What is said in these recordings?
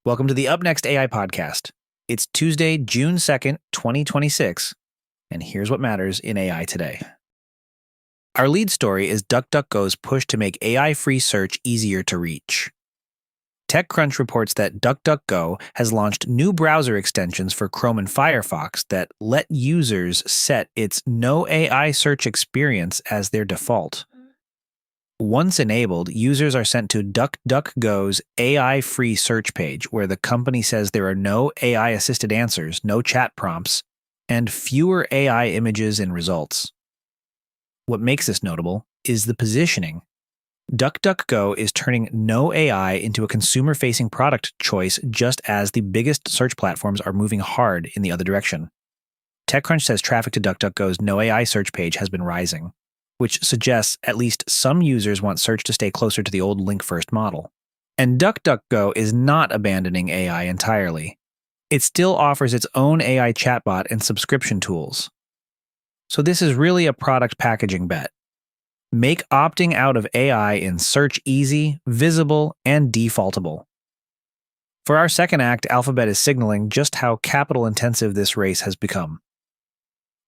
Welcome to the UpNext AI podcast. It's Tuesday, June 2nd, 2026, and here's what matters in AI today. Our lead story is DuckDuckGo's push to make AI-free search easier to reach. TechCrunch reports that DuckDuckGo has launched new browser extensions for Chrome and Firefox that let users set its no AI search experience as their default. Once enabled, users are sent to DuckDuckGo's AI-free search page, where the company says there are no AI-assisted answers, no chat prompts, and fewer AI images and results. What makes this notable is the positioning. DuckDuckGo is turning no AI into a consumer-facing product choice just as the biggest search platforms are moving hard in the other direction. TechCrunch says traffic to DuckDuckGo's no AI search page has been rising, which suggests at least some users want search to stay closer to the old link-first model. And DuckDuckGo is not abandoning AI entirely. It still offers its own AI chatbot and subscription tools. So this is really a product packaging bet. Make opting out of AI in search easy, visible, and defaultable. For our second act, Alphabet is signaling just how capital-intensive this race has become.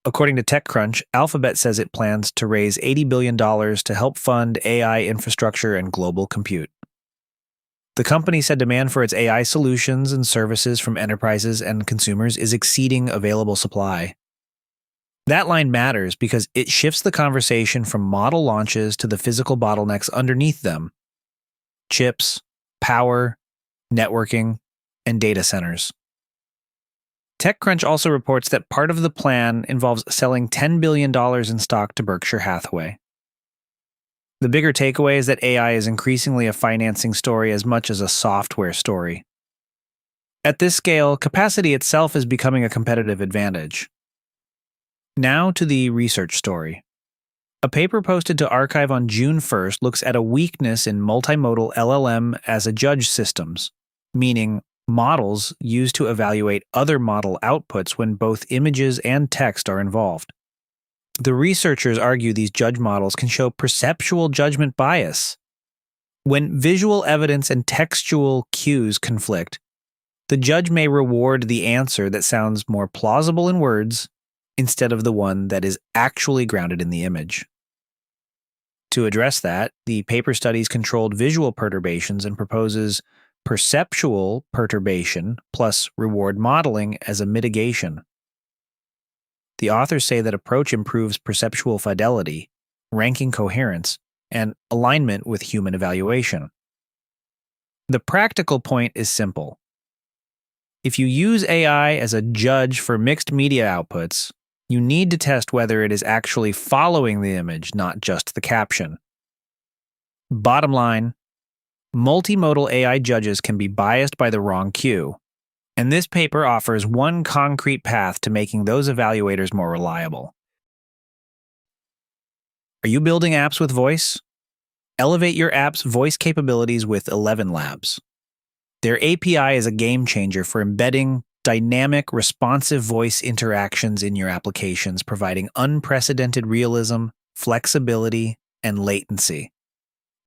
According to TechCrunch, Alphabet says it plans to raise $80 billion to help fund AI infrastructure and global compute. The company said demand for its AI solutions and services from enterprises and consumers is exceeding available supply. That line matters because it shifts the conversation from model launches to the physical bottlenecks underneath them: chips, power, networking, and data centers. TechCrunch also reports that part of the plan involves selling $10 billion in stock to Berkshire Hathaway. The bigger takeaway is that AI is increasingly a financing story as much as a software story. At this scale, capacity itself is becoming a competitive advantage. Now to the research story. A paper posted to arXiv on June 1st looks at a weakness in multimodal LLM-as-a-judge systems, meaning models used to evaluate other model outputs when both images and text are involved. The researchers argue these judge models can show perceptual judgment bias. When visual evidence and textual cues conflict, the judge may reward the answer that sounds more plausible in words instead of the one that is actually grounded in the image. To address that, the paper studies controlled visual perturbations and proposes perceptual perturbation plus reward modeling as a mitigation. The authors say that approach improves perceptual fidelity, ranking coherence, and alignment with human evaluation. The practical point is simple. If you use AI as a judge for mixed media outputs, you need to test whether it is actually following the image, not just the caption. Bottom line, multimodal AI judges can be biased by the wrong cue, and this paper offers one concrete path to making those evaluators more reliable. Are you building apps with voice? Elevate your app's voice capabilities with 11 Labs. Their API is a game changer for embedding dynamic, responsive voice interactions in your applications, providing unprecedented realism, flexibility, and latency.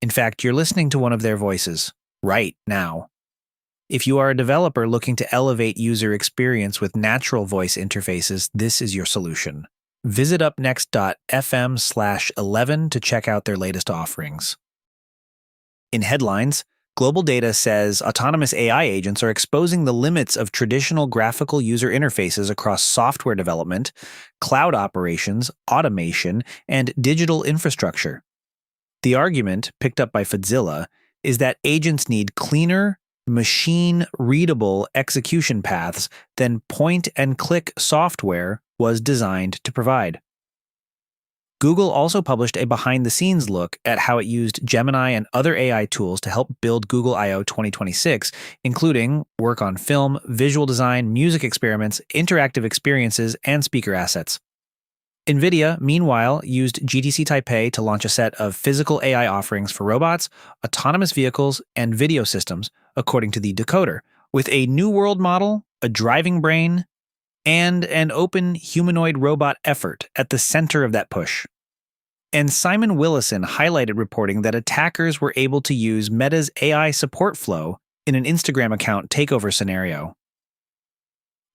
In fact, you're listening to one of their voices right now. If you are a developer looking to elevate user experience with natural voice interfaces, this is your solution. Visit upnext.fm/11 to check out their latest offerings. In headlines, GlobalData says autonomous AI agents are exposing the limits of traditional graphical user interfaces across software development, cloud operations, automation, and digital infrastructure. The argument, picked up by Fadzilla, is that agents need cleaner, machine-readable execution paths than point-and-click software was designed to provide. Google also published a behind-the-scenes look at how it used Gemini and other AI tools to help build Google I/O 2026, including work on film, visual design, music experiments, interactive experiences, and speaker assets. NVIDIA, meanwhile, used GTC Taipei to launch a set of physical AI offerings for robots, autonomous vehicles, and video systems, according to the Decoder, with a new world model, a driving brain, and an open humanoid robot effort at the center of that push. And Simon Willison highlighted reporting that attackers were able to use Meta's AI support flow in an Instagram account takeover scenario.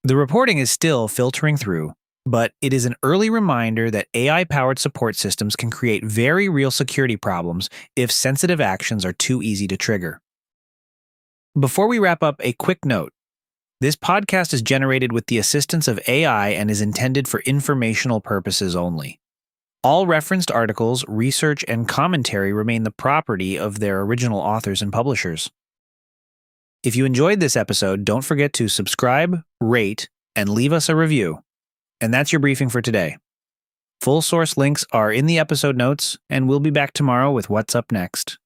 The reporting is still filtering through, but it is an early reminder that AI-powered support systems can create very real security problems if sensitive actions are too easy to trigger. Before we wrap up, a quick note. This podcast is generated with the assistance of AI and is intended for informational purposes only. All referenced articles, research, and commentary remain the property of their original authors and publishers. If you enjoyed this episode, don't forget to subscribe, rate, and leave us a review. And that's your briefing for today. Full source links are in the episode notes, and we'll be back tomorrow with what's up next.